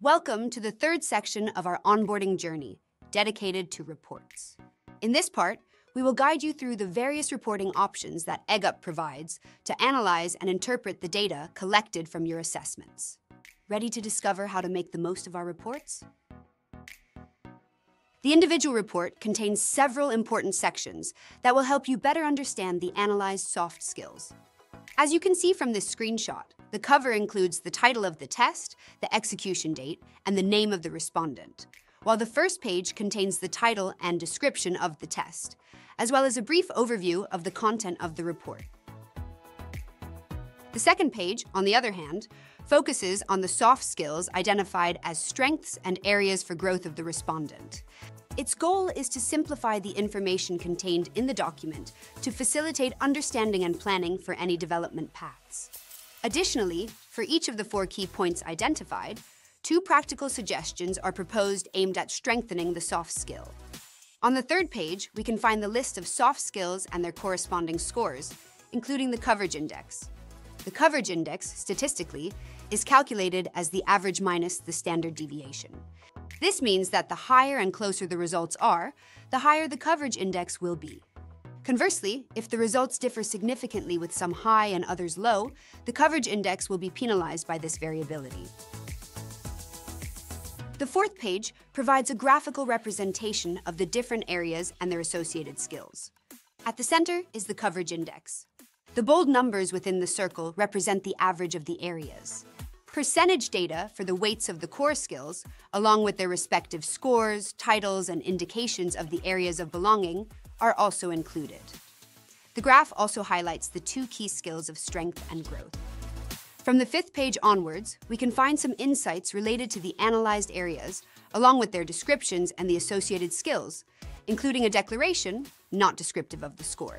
Welcome to the third section of our onboarding journey, dedicated to reports. In this part, we will guide you through the various reporting options that Eggup provides to analyze and interpret the data collected from your assessments. Ready to discover how to make the most of our reports? The individual report contains several important sections that will help you better understand the analyzed soft skills. As you can see from this screenshot, the cover includes the title of the test, the execution date, and the name of the respondent, while the first page contains the title and description of the test, as well as a brief overview of the content of the report. The second page, on the other hand, focuses on the soft skills identified as strengths and areas for growth of the respondent. Its goal is to simplify the information contained in the document to facilitate understanding and planning for any development paths. Additionally, for each of the 4 key points identified, 2 practical suggestions are proposed aimed at strengthening the soft skill. On the third page, we can find the list of soft skills and their corresponding scores, including the coverage index. The coverage index, statistically, is calculated as the average minus the standard deviation. This means that the higher and closer the results are, the higher the coverage index will be. Conversely, if the results differ significantly with some high and others low, the coverage index will be penalized by this variability. The fourth page provides a graphical representation of the different areas and their associated skills. At the center is the coverage index. The bold numbers within the circle represent the average of the areas. Percentage data for the weights of the core skills, along with their respective scores, titles, and indications of the areas of belonging, are also included. The graph also highlights the 2 key skills of strength and growth. From the 5th page onwards, we can find some insights related to the analyzed areas, along with their descriptions and the associated skills, including a declaration not descriptive of the score.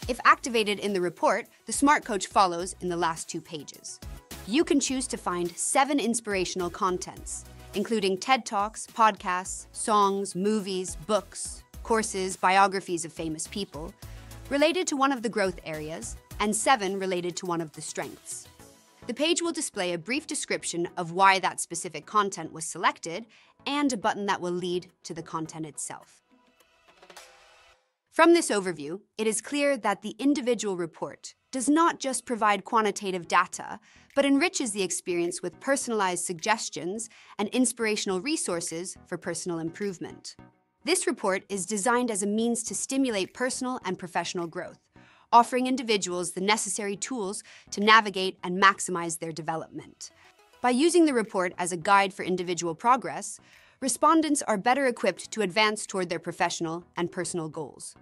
If activated in the report, the Smart Coach follows in the last 2 pages. You can choose to find 7 inspirational contents, including TED Talks, podcasts, songs, movies, books, courses, biographies of famous people, related to one of the growth areas, and 7 related to one of the strengths. The page will display a brief description of why that specific content was selected and a button that will lead to the content itself. From this overview, it is clear that the individual report does not just provide quantitative data, but enriches the experience with personalized suggestions and inspirational resources for personal improvement. This report is designed as a means to stimulate personal and professional growth, offering individuals the necessary tools to navigate and maximize their development. By using the report as a guide for individual progress, respondents are better equipped to advance toward their professional and personal goals.